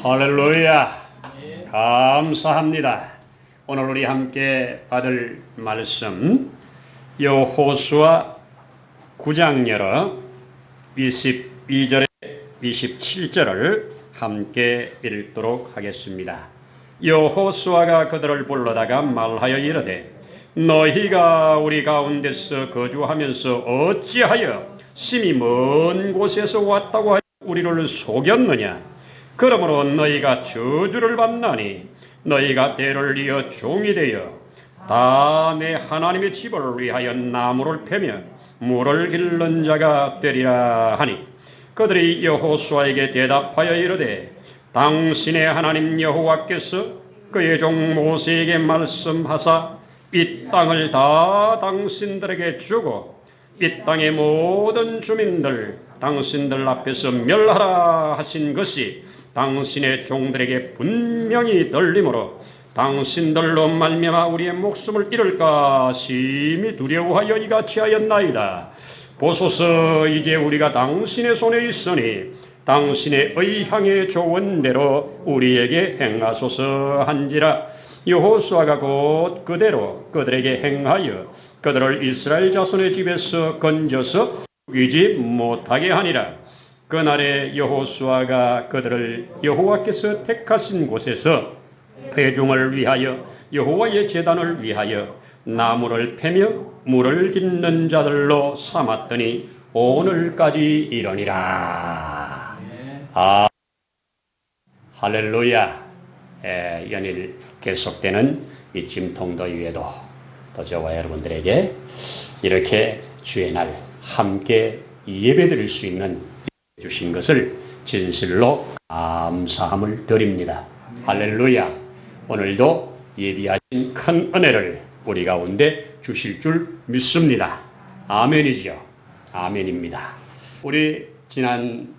할렐루야. 감사합니다. 오늘 우리 함께 받을 말씀 여호수아 9장 열어 22절에 27절을 함께 읽도록 하겠습니다. 여호수아가 그들을 불러다가 말하여 이르되 너희가 우리 가운데서 거주하면서 어찌하여 심히 먼 곳에서 왔다고 하여 우리를 속였느냐. 그러므로 너희가 저주를 받나니 너희가 때를 이어 종이 되어 다 내 하나님의 집을 위하여 나무를 패며 물을 길른 자가 되리라 하니 그들이 여호수아에게 대답하여 이르되 당신의 하나님 여호와께서 그의 종 모세에게 말씀하사 이 땅을 다 당신들에게 주고 이 땅의 모든 주민들 당신들 앞에서 멸하라 하신 것이 당신의 종들에게 분명히 들리므로 당신들로 말미암아 우리의 목숨을 잃을까 심히 두려워하여 이같이 하였나이다. 보소서, 이제 우리가 당신의 손에 있으니 당신의 의향에 좋은 대로 우리에게 행하소서 한지라. 여호수아가 곧 그대로 그들에게 행하여 그들을 이스라엘 자손의 집에서 건져서 죽이지 못하게 하니라. 그날에 여호수아가 그들을 여호와께서 택하신 곳에서 회중을 위하여 여호와의 제단을 위하여 나무를 패며 물을 깃는 자들로 삼았더니 오늘까지 이르니라. 할렐루야. 연일 계속되는 이 짐통더위에도 또 저와 여러분들에게 이렇게 주의 날 함께 예배드릴 수 있는 주신 것을 진실로 감사함을 드립니다. 할렐루야. 오늘도 예비하신 큰 은혜를 우리 가운데 주실 줄 믿습니다. 아멘이죠. 아멘입니다. 우리 지난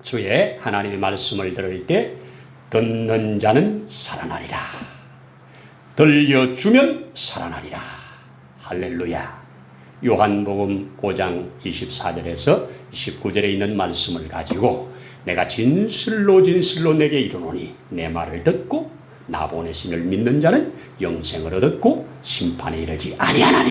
주에 하나님의 말씀을 들을 때 듣는 자는 살아나리라. 들려주면 살아나리라. 할렐루야. 요한복음 5장 24절에서 29절에 있는 말씀을 가지고 내가 진실로 진실로 내게 이르노니 내 말을 듣고 나 보내심을 믿는 자는 영생을 얻었고 심판에 이르지 아니하나니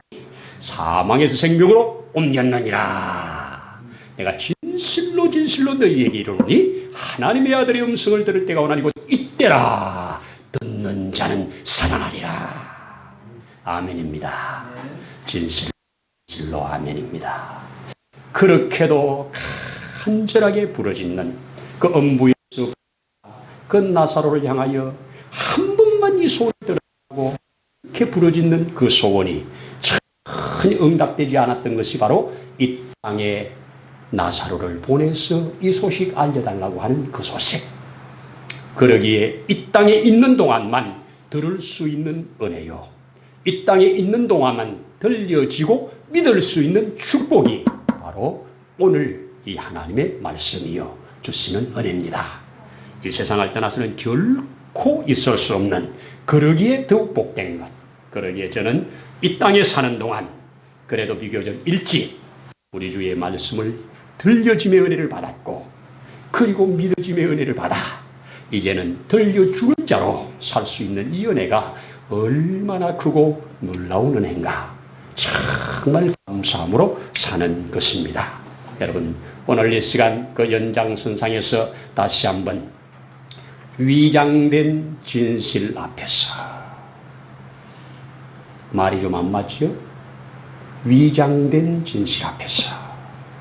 사망에서 생명으로 옮겼느니라. 내가 진실로 진실로 너희에게 이르노니 하나님의 아들의 음성을 들을 때가 오나니 곧 이때라. 듣는 자는 살아나리라. 아멘입니다. 진실로 아멘입니다. 그렇게도 간절하게 부르짖는 그 엄부의 수, 그 나사로를 향하여 한 번만 이 소원을 들으라고 이렇게 부르짖는 그 소원이 전혀 응답되지 않았던 것이 바로 이 땅에 나사로를 보내서 이 소식 알려달라고 하는 그 소식. 그러기에 이 땅에 있는 동안만 들을 수 있는 은혜요, 이 땅에 있는 동안만 들려지고 믿을 수 있는 축복이 바로 오늘 이 하나님의 말씀이요 주시는 은혜입니다. 이 세상을 떠나서는 결코 있을 수 없는, 그러기에 더욱 복된 것. 그러기에 저는 이 땅에 사는 동안 그래도 비교적 일찍 우리 주의 말씀을 들려짐의 은혜를 받았고, 그리고 믿어짐의 은혜를 받아 이제는 들려주는 자로 살 수 있는 이 은혜가 얼마나 크고 놀라운 은혜인가, 정말 감사함으로 사는 것입니다. 여러분, 오늘 이 시간 그 연장선상에서 다시 한번 위장된 진실 앞에서, 말이 좀 안 맞죠? 위장된 진실 앞에서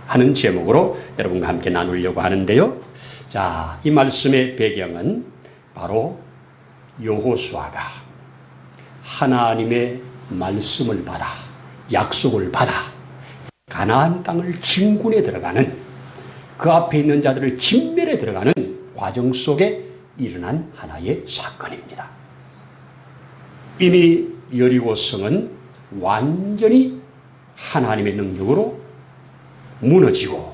하는 제목으로 여러분과 함께 나누려고 하는데요. 자, 이 말씀의 배경은 바로 여호수아가 하나님의 말씀을 받아, 약속을 받아 가나안 땅을 진군에 들어가는, 그 앞에 있는 자들을 진멸에 들어가는 과정 속에 일어난 하나의 사건입니다. 이미 여리고성은 완전히 하나님의 능력으로 무너지고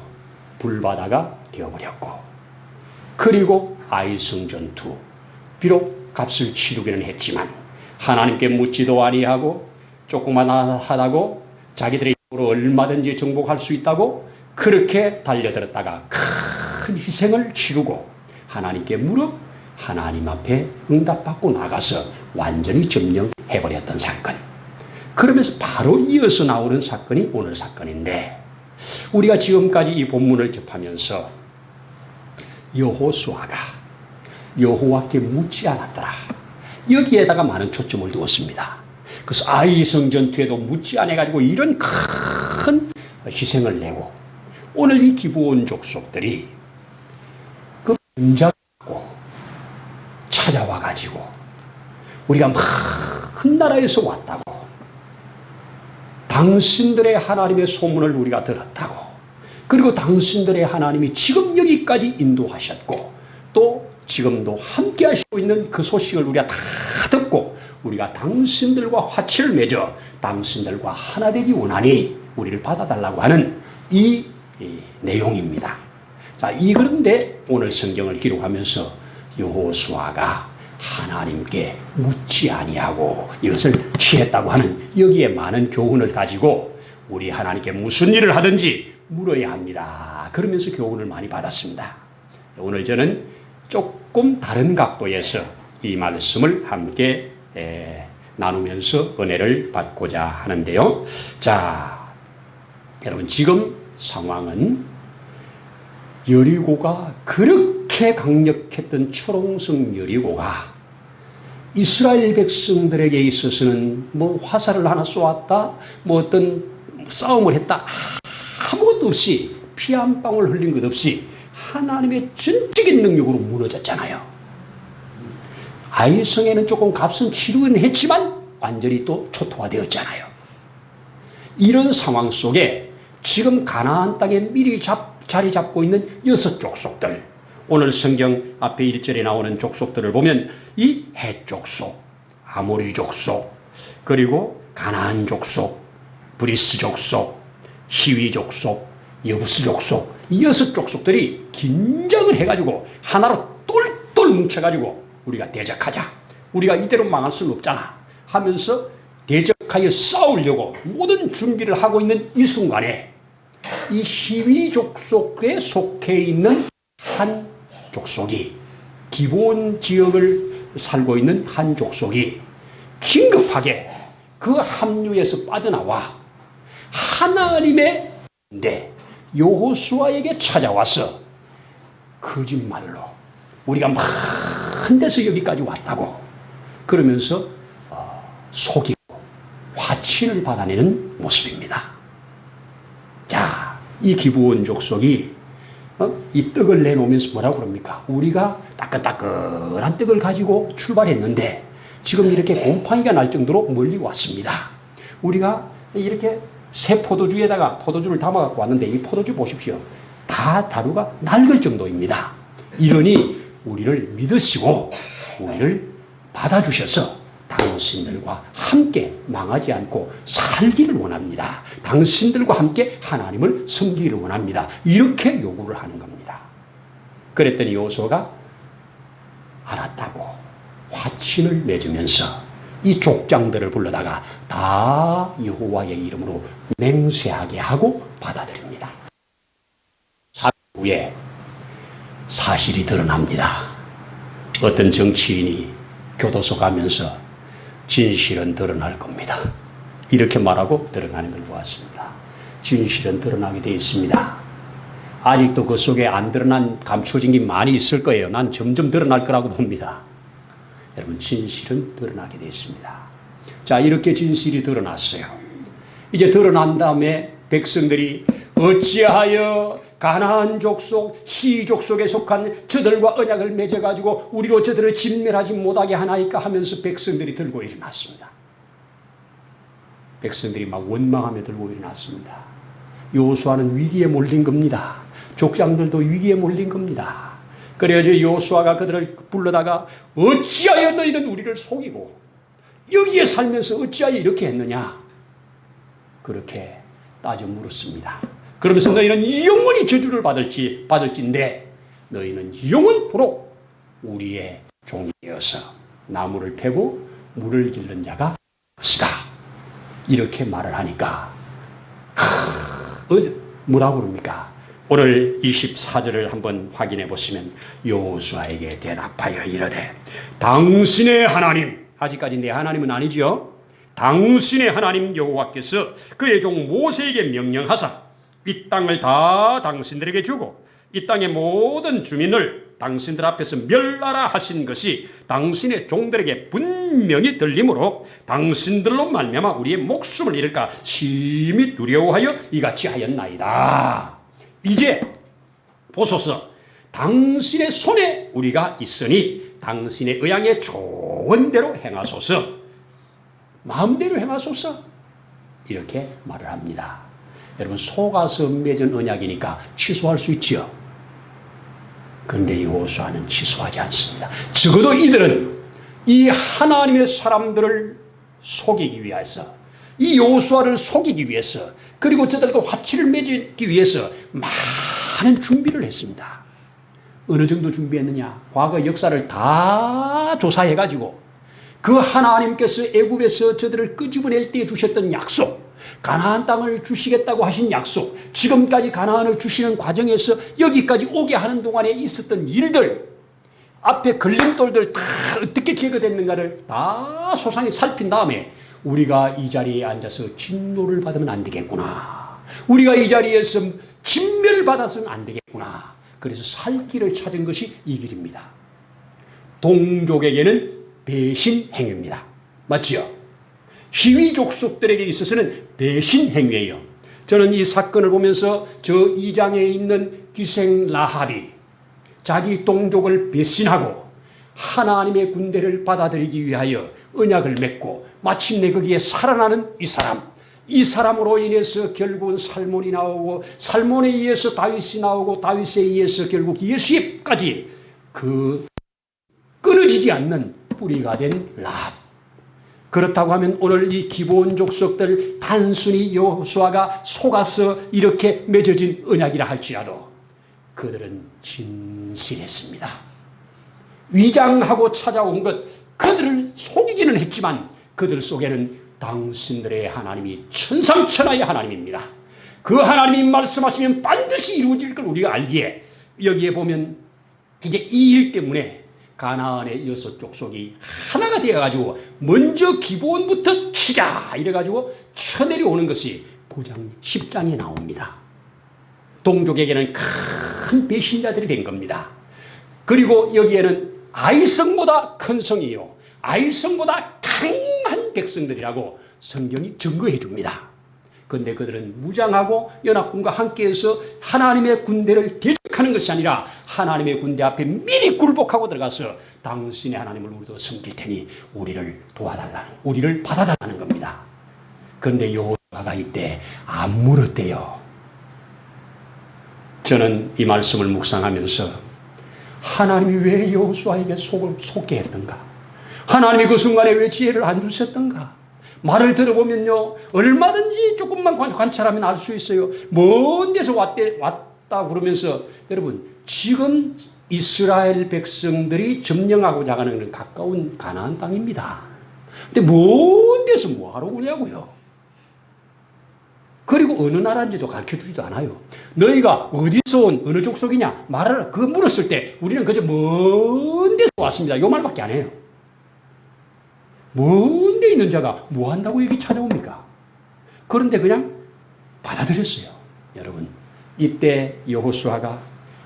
불바다가 되어버렸고, 그리고 아이성 전투, 비록 값을 치르기는 했지만 하나님께 묻지도 아니하고 조그만하다고 자기들의 힘으로 얼마든지 정복할 수 있다고 그렇게 달려들었다가 큰 희생을 치르고 하나님께 물어 하나님 앞에 응답받고 나가서 완전히 점령해버렸던 사건. 그러면서 바로 이어서 나오는 사건이 오늘 사건인데, 우리가 지금까지 이 본문을 접하면서 여호수아가 여호와께 묻지 않았더라, 여기에다가 많은 초점을 두었습니다. 그래서 아이 성전투에도 묻지 않아가지고 이런 큰 희생을 내고, 오늘 이 기브온 족속들이 그 은자고 찾아와가지고 우리가 큰 나라에서 왔다고, 당신들의 하나님의 소문을 우리가 들었다고, 그리고 당신들의 하나님이 지금 여기까지 인도하셨고 또 지금도 함께 하시고 있는 그 소식을 우리가 다 듣고, 우리가 당신들과 화치를 맺어 당신들과 하나 되기 원하니 우리를 받아달라고 하는 이 내용입니다. 자, 그런데 오늘 성경을 기록하면서 여호수아가 하나님께 묻지 아니하고 이것을 취했다고 하는 여기에 많은 교훈을 가지고, 우리 하나님께 무슨 일을 하든지 물어야 합니다. 그러면서 교훈을 많이 받았습니다. 오늘 저는 조금 다른 각도에서 이 말씀을 함께 나누면서 은혜를 받고자 하는데요. 자, 여러분, 지금 상황은 여리고가 그렇게 강력했던 초롱성 여리고가 이스라엘 백성들에게 있어서는 뭐 화살을 하나 쏘았다, 뭐 어떤 싸움을 했다, 아무것도 없이, 피 한 방울 흘린 것 없이 하나님의 전적인 능력으로 무너졌잖아요. 아이성에는 조금 값은 치르긴 했지만 완전히 또 초토화되었잖아요. 이런 상황 속에 지금 가나안 땅에 미리 자리 잡고 있는 6 족속들, 오늘 성경 앞에 1절에 나오는 족속들을 보면 이 헷 족속, 아모리 족속, 그리고 가나안 족속, 브리스 족속, 히위 족속, 여부스 족속, 이 6 족속들이 긴장을 해가지고 하나로 똘똘 뭉쳐가지고 우리가 대적하자, 우리가 이대로 망할 수는 없잖아 하면서 대적하여 싸우려고 모든 준비를 하고 있는 이 순간에, 이 히위 족속에 속해 있는 한 족속이, 기브온 지역을 살고 있는 한 족속이 긴급하게 그 합류에서 빠져나와 하나님의 여호수아에게 찾아와서 거짓말로 우리가 먼 데서 여기까지 왔다고 그러면서 속이고 화친을 받아내는 모습입니다. 자, 이 기브온 족속이 이 떡을 내놓으면서 뭐라고 그럽니까? 우리가 따끈따끈한 떡을 가지고 출발했는데 지금 이렇게 곰팡이가 날 정도로 멀리 왔습니다. 우리가 이렇게 새 포도주에다가 포도주를 담아갖고 왔는데 이 포도주 보십시오. 다 다루가 낡을 정도입니다. 이러니 우리를 믿으시고 우리를 받아주셔서 당신들과 함께 망하지 않고 살기를 원합니다. 당신들과 함께 하나님을 섬기기를 원합니다. 이렇게 요구를 하는 겁니다. 그랬더니 여호수아가 알았다고 화친을 맺으면서 이 족장들을 불러다가 다 여호와의 이름으로 맹세하게 하고 받아들입니다. 3일 후에 사실이 드러납니다. 어떤 정치인이 교도소 가면서 진실은 드러날 겁니다, 이렇게 말하고 드러나는 걸 보았습니다. 진실은 드러나게 되어 있습니다. 아직도 그 속에 안 드러난 감추어진 게 많이 있을 거예요. 난 점점 드러날 거라고 봅니다. 여러분, 진실은 드러나게 되어 있습니다. 자, 이렇게 진실이 드러났어요. 이제 드러난 다음에 백성들이 어찌하여 가나안 족속, 히 족속에 속한 저들과 언약을 맺어가지고 우리로 저들을 진멸하지 못하게 하나이까 하면서 백성들이 들고 일어났습니다. 백성들이 막 원망하며 들고 일어났습니다. 여호수아는 위기에 몰린 겁니다. 족장들도 위기에 몰린 겁니다. 그래서 여호수아가 그들을 불러다가 어찌하여 너희는 우리를 속이고 여기에 살면서 어찌하여 이렇게 했느냐, 그렇게 따져 물었습니다. 그러면서 너희는 영원히 저주를 받을진데 너희는 영원토록 우리의 종이어서 나무를 패고 물을 길른 자가 것이다, 이렇게 말을 하니까 뭐라고 그럽니까? 오늘 24절을 한번 확인해 보시면 여호수아에게 대답하여 이르되 당신의 하나님, 아직까지 내 하나님은 아니지요. 당신의 하나님 여호와께서 그의 종 모세에게 명령하사 이 땅을 다 당신들에게 주고 이 땅의 모든 주민을 당신들 앞에서 멸하라 하신 것이 당신의 종들에게 분명히 들리므로 당신들로 말미암아 우리의 목숨을 잃을까 심히 두려워하여 이같이 하였나이다. 이제 보소서, 당신의 손에 우리가 있으니 당신의 의향에 좋은 대로 행하소서, 마음대로 행하소서, 이렇게 말을 합니다. 여러분, 속아서 맺은 언약이니까 취소할 수 있지요. 그런데 여호수아는 취소하지 않습니다. 적어도 이들은 이 하나님의 사람들을 속이기 위해서, 이 여호수아를 속이기 위해서, 그리고 저들과 화치를 맺기 위해서 많은 준비를 했습니다. 어느 정도 준비했느냐? 과거 역사를 다 조사해가지고 그 하나님께서 애굽에서 저들을 끄집어낼 때 주셨던 약속, 가나안 땅을 주시겠다고 하신 약속, 지금까지 가나안을 주시는 과정에서 여기까지 오게 하는 동안에 있었던 일들, 앞에 걸림돌들 다 어떻게 제거됐는가를 다 소상히 살핀 다음에 우리가 이 자리에 앉아서 진노를 받으면 안 되겠구나, 우리가 이 자리에서 진멸을 받아서는 안 되겠구나, 그래서 살 길을 찾은 것이 이 길입니다. 동족에게는 배신 행위입니다. 맞지요? 희위 족속들에게 있어서는 배신 행위예요. 저는 이 사건을 보면서 저 2장에 있는 기생 라합이 자기 동족을 배신하고 하나님의 군대를 받아들이기 위하여 언약을 맺고 마침내 거기에 살아나는 이 사람으로 인해서 결국은 살몬이 나오고, 살몬에 의해서 다윗이 나오고, 다윗에 의해서 결국 예수까지 그 끊어지지 않는 뿌리가 된 라합. 그렇다고 하면 오늘 이 기브온 족속들 단순히 여호수아가 속아서 이렇게 맺어진 언약이라 할지라도 그들은 진실했습니다. 위장하고 찾아온 것, 그들을 속이기는 했지만 그들 속에는 당신들의 하나님이 천상천하의 하나님입니다. 그 하나님이 말씀하시면 반드시 이루어질 걸 우리가 알기에, 여기에 보면 이제 이 일 때문에 가나안의 6족속이 하나가 되어가지고 먼저 기브온부터 치자 이래가지고 쳐내려오는 것이 9장 10장에 나옵니다. 동족에게는 큰 배신자들이 된 겁니다. 그리고 여기에는 아이성보다 큰 성이요, 아이성보다 강한 백성들이라고 성경이 증거해 줍니다. 그런데 그들은 무장하고 연합군과 함께해서 하나님의 군대를 대적하는 것이 아니라 하나님의 군대 앞에 미리 굴복하고 들어가서 당신의 하나님을 우리도 섬길 테니 우리를 도와달라는, 우리를 받아달라는 겁니다. 그런데 여호수아가 이때 안 물었대요. 저는 이 말씀을 묵상하면서 하나님이 왜 여호수아에게 속게 했던가, 하나님이 그 순간에 왜 지혜를 안 주셨던가. 말을 들어보면요, 얼마든지 조금만 관찰하면 알 수 있어요. 먼 데서 왔다 그러면서, 여러분, 지금 이스라엘 백성들이 점령하고자 하는 가까운 가나안 땅입니다. 근데 먼 데서 뭐하러 오냐고요. 그리고 어느 나라인지도 가르쳐주지도 않아요. 너희가 어디서 온 어느 족속이냐 말을 그거 물었을 때 우리는 그저 먼 데서 왔습니다, 이 말밖에 안 해요. 먼 데 있는 자가 뭐 한다고 여기 찾아옵니까? 그런데 그냥 받아들였어요. 여러분, 이때 여호수아가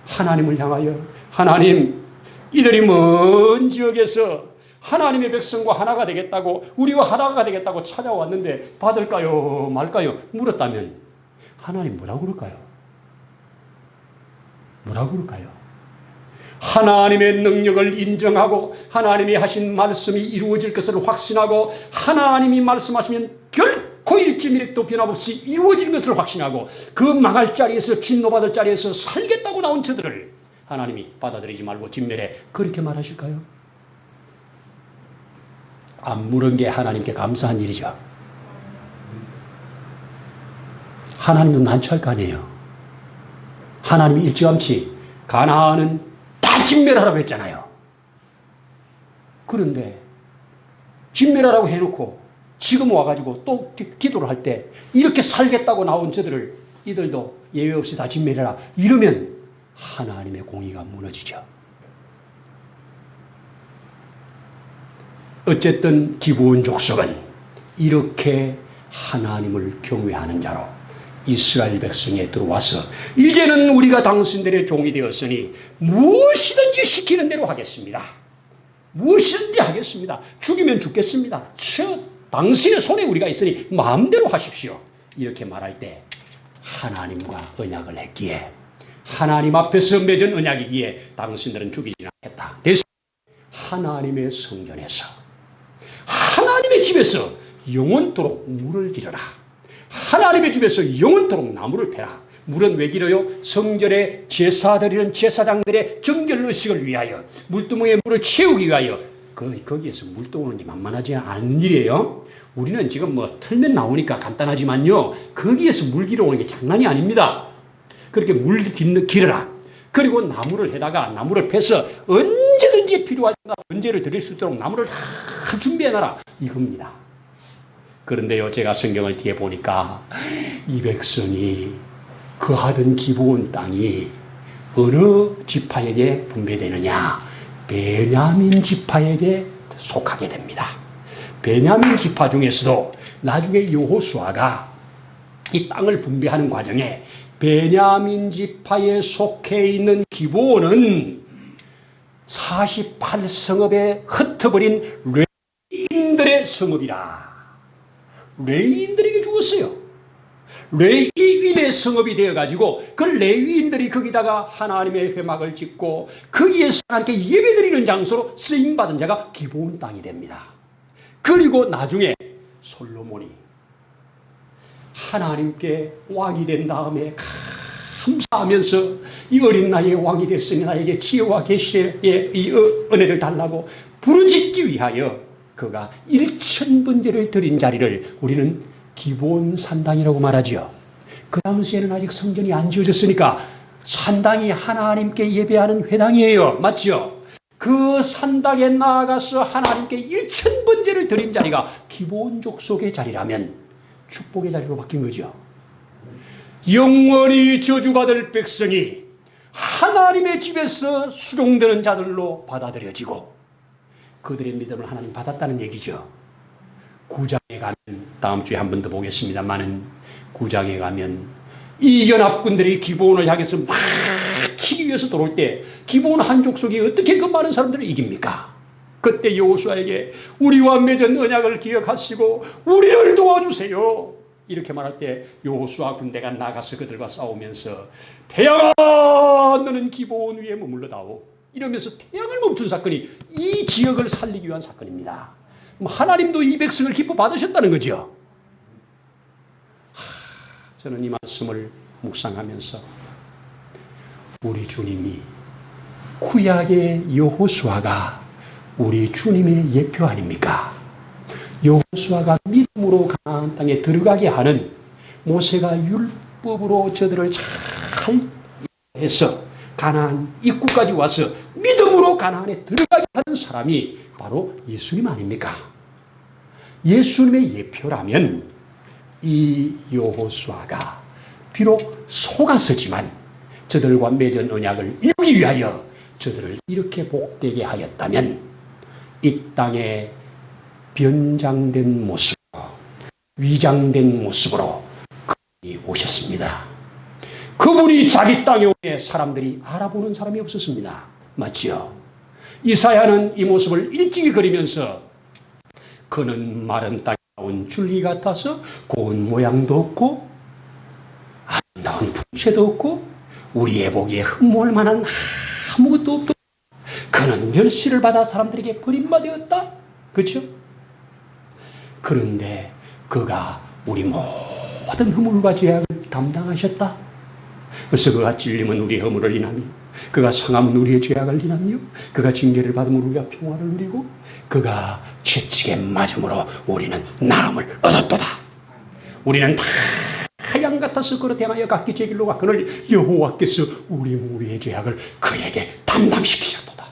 하나님을 향하여, 하나님, 이들이 먼 지역에서 하나님의 백성과 하나가 되겠다고, 우리와 하나가 되겠다고 찾아왔는데 받을까요 말까요 물었다면 하나님 뭐라고 그럴까요? 뭐라고 그럴까요? 하나님의 능력을 인정하고 하나님이 하신 말씀이 이루어질 것을 확신하고, 하나님이 말씀하시면 결코 일지미력도 변함없이 이루어질 것을 확신하고, 그 망할 자리에서, 진노받을 자리에서 살겠다고 나온 저들을 하나님이 받아들이지 말고 진멸해, 그렇게 말하실까요? 안 물은 게 하나님께 감사한 일이죠. 하나님은 난처할 거 아니에요. 하나님이 일찌감치 가나안은 다 진멸하라고 했잖아요. 그런데 진멸하라고 해놓고 지금 와가지고 또 기도를 할 때 이렇게 살겠다고 나온 저들을 이들도 예외 없이 다 진멸해라. 이러면 하나님의 공의가 무너지죠. 어쨌든 기브온 족속은 이렇게 하나님을 경외하는 자로 이스라엘 백성에 들어와서 이제는 우리가 당신들의 종이 되었으니 무엇이든지 시키는 대로 하겠습니다. 무엇이든지 하겠습니다. 죽이면 죽겠습니다. 당신의 손에 우리가 있으니 마음대로 하십시오. 이렇게 말할 때 하나님과 언약을 했기에, 하나님 앞에서 맺은 언약이기에 당신들은 죽이지 않겠다. 대신 하나님의 성전에서, 하나님의 집에서 영원토록 물을 기르라. 하나님의 집에서 영원토록 나무를 패라. 물은 왜 길어요? 성전에 제사 드리는 제사장들의 정결의식을 위하여, 물두멍에 물을 채우기 위하여. 거기에서 물 떠오는 게 만만하지 않은 일이에요. 우리는 지금 뭐 틀면 나오니까 간단하지만요, 거기에서 물 길어오는 게 장난이 아닙니다. 그렇게 물 기르라. 그리고 나무를 해다가 나무를 패서 언제든지 필요하다 언제를 드릴 수 있도록 나무를 다 준비해놔라. 이겁니다. 그런데요, 제가 성경을 뒤에 보니까 이 백성이 거하던 기브온 땅이 어느 지파에게 분배되느냐? 베냐민 지파에게 속하게 됩니다. 베냐민 지파 중에서도 나중에 여호수아가 이 땅을 분배하는 과정에 베냐민 지파에 속해 있는 기브온은 48성읍에 흩어버린 레위인들의 성읍이라. 레위인들에게 죽었어요. 레위인의 성읍이 되어가지고 그 레위인들이 거기다가 하나님의 회막을 짓고 거기에서 하나님께 예배드리는 장소로 쓰임받은 자가 기브온 땅이 됩니다. 그리고 나중에 솔로몬이 하나님께 왕이 된 다음에 감사하면서 이 어린 나이에 왕이 됐으니 나에게 지혜와 계시의 이 은혜를 달라고 부르짖기 위하여 그가 1000번제를 드린 자리를 우리는 기브온 산당이라고 말하죠. 그 당시에는 아직 성전이 안 지어졌으니까 산당이 하나님께 예배하는 회당이에요. 맞죠? 그 산당에 나아가서 하나님께 1000번제를 드린 자리가 기브온 족속의 자리라면 축복의 자리로 바뀐 거죠. 영원히 저주받을 백성이 하나님의 집에서 수종되는 자들로 받아들여지고 그들의 믿음을 하나님 받았다는 얘기죠. 9장에 가면, 다음 주에 한 번 더 보겠습니다만은 9장에 가면 이 연합군들이 기브온을 향해서 막 치기 위해서 들어올 때 기브온 한 족속이 어떻게 그 많은 사람들을 이깁니까? 그때 여호수아에게 우리와 맺은 언약을 기억하시고 우리를 도와주세요. 이렇게 말할 때 여호수아 군대가 나가서 그들과 싸우면서 태양아 너는 기브온 위에 머물러다오. 이러면서 태양을 멈춘 사건이 이 지역을 살리기 위한 사건입니다. 하나님도 이 백성을 기뻐 받으셨다는 거죠. 저는 이 말씀을 묵상하면서 우리 주님이 구약의 여호수아가 우리 주님의 예표 아닙니까? 여호수아가 믿음으로 가나안 땅에 들어가게 하는, 모세가 율법으로 저들을 잘 해서 가나안 입구까지 와서 믿음으로 가나안에 들어가게 하는 사람이 바로 예수님 아닙니까? 예수님의 예표라면 이 여호수아가 비록 속았었지만 저들과 맺은 언약을 이루기 위하여 저들을 이렇게 복되게 하였다면 이 땅에 변장된 모습으로, 위장된 모습으로 그분이 오셨습니다. 그분이 자기 땅에 오에 사람들이 알아보는 사람이 없었습니다. 맞지요? 이사야는 이 모습을 일찍이 그리면서 그는 마른 땅에 나온 줄기 같아서 고운 모양도 없고 아름다운 풍채도 없고 우리의 보기에 흠모할 만한 아무것도 없고 그는 멸시를 받아 사람들에게 버림받았다. 그렇죠? 그런데 그가 우리 모든 허물과 죄악을 담당하셨다. 그래서 그가 찔림은 우리의 허물을 인하며 그가 상함은 우리의 죄악을 인하며 그가 징계를 받음으로 우리가 평화를 누리고 그가 채찍에 맞음으로 우리는 나음을 얻었도다. 우리는 다 양 같아서 그로 행하여 각기 제 길로 갔거늘 여호와께서 우리 무리의 죄악을 그에게 담당시키셨도다.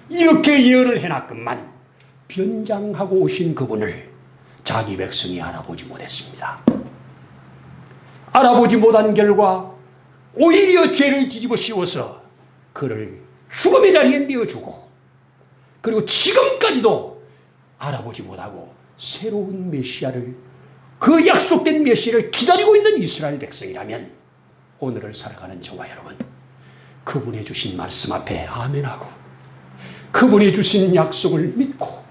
이렇게 예언을 해놨건만 변장하고 오신 그분을 자기 백성이 알아보지 못했습니다. 알아보지 못한 결과 오히려 죄를 뒤집어 씌워서 그를 죽음의 자리에 내어주고, 그리고 지금까지도 알아보지 못하고 새로운 메시아를, 그 약속된 메시아를 기다리고 있는 이스라엘 백성이라면 오늘을 살아가는 저와 여러분, 그분의 주신 말씀 앞에 아멘하고 그분이 주신 약속을 믿고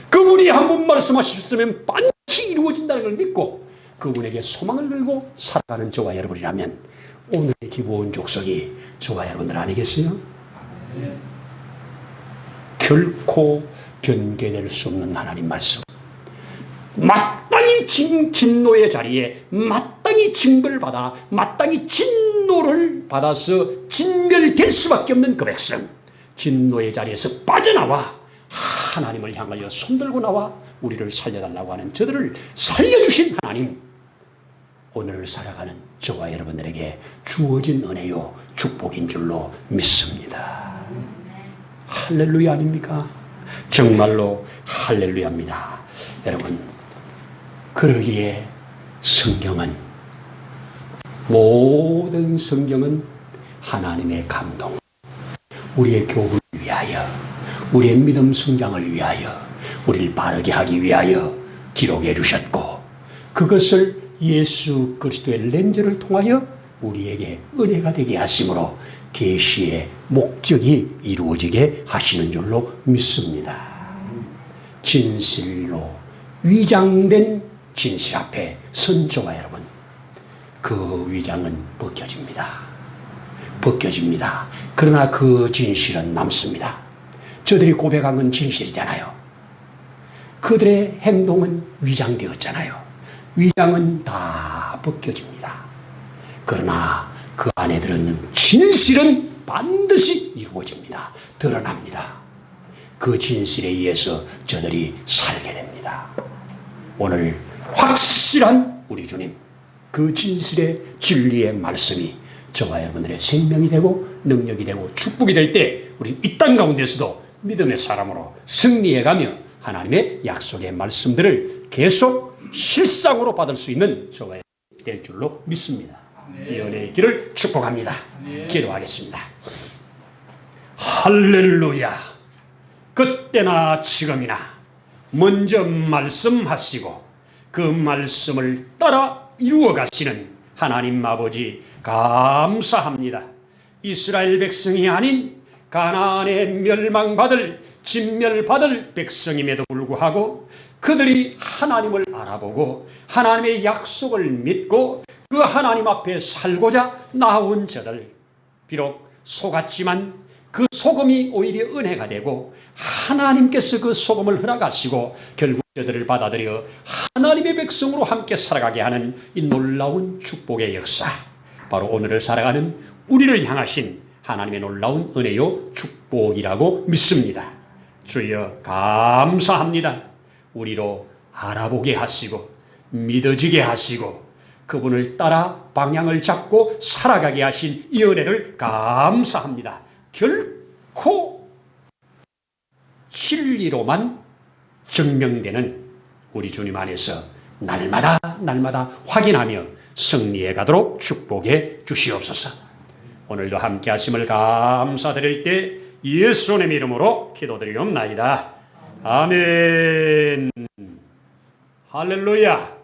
그분이 한 번 말씀하셨으면 반드시 이루어진다는 걸 믿고 그분에게 소망을 걸고 살아가는 저와 여러분이라면 오늘의 기본 족속이 저와 여러분들 아니겠어요? 결코 변개될 수 없는 하나님 말씀, 마땅히 진노의 자리에 마땅히 징벌을 받아 마땅히 진노를 받아서 진멸될 수밖에 없는 그 백성, 진노의 자리에서 빠져나와 하나님을 향하여 손들고 나와 우리를 살려달라고 하는 저들을 살려주신 하나님, 오늘을 살아가는 저와 여러분들에게 주어진 은혜요 축복인 줄로 믿습니다. 할렐루야 아닙니까? 정말로 할렐루야입니다. 여러분, 그러기에 성경은, 모든 성경은 하나님의 감동, 우리의 교훈을 위하여, 우리의 믿음 성장을 위하여, 우리를 바르게 하기 위하여 기록해 주셨고, 그것을 예수 그리스도의 렌즈를 통하여 우리에게 은혜가 되게 하심으로 계시의 목적이 이루어지게 하시는 줄로 믿습니다. 진실로 위장된 진실 앞에 선 저와 여러분, 그 위장은 벗겨집니다. 벗겨집니다. 그러나 그 진실은 남습니다. 저들이 고백한 건 진실이잖아요. 그들의 행동은 위장되었잖아요. 위장은 다 벗겨집니다. 그러나 그 안에 들어있는 진실은 반드시 이루어집니다. 드러납니다. 그 진실에 의해서 저들이 살게 됩니다. 오늘 확실한 우리 주님, 그 진실의 진리의 말씀이 저와 여러분들의 생명이 되고 능력이 되고 축복이 될 때 우리 이 땅 가운데서도 믿음의 사람으로 승리해가며 하나님의 약속의 말씀들을 계속 실상으로 받을 수 있는 저와 될 줄로 믿습니다. 이 은혜의 길을 축복합니다. 기도하겠습니다. 할렐루야. 그때나 지금이나 먼저 말씀하시고 그 말씀을 따라 이루어 가시는 하나님 아버지 감사합니다. 이스라엘 백성이 아닌 가나안에 멸망받을, 진멸받을 백성임에도 불구하고 그들이 하나님을 알아보고 하나님의 약속을 믿고 그 하나님 앞에 살고자 나온 저들, 비록 속았지만 그 소금이 오히려 은혜가 되고 하나님께서 그 소금을 허락하시고 결국 저들을 받아들여 하나님의 백성으로 함께 살아가게 하는 이 놀라운 축복의 역사, 바로 오늘을 살아가는 우리를 향하신 하나님의 놀라운 은혜요 축복이라고 믿습니다. 주여 감사합니다. 우리로 알아보게 하시고 믿어지게 하시고 그분을 따라 방향을 잡고 살아가게 하신 이 은혜를 감사합니다. 결코 진리로만 증명되는 우리 주님 안에서 날마다 확인하며 승리해 가도록 축복해 주시옵소서. 오늘도 함께 하심을 감사드릴 때 예수님의 이름으로 기도드리옵나이다. 아멘. 할렐루야.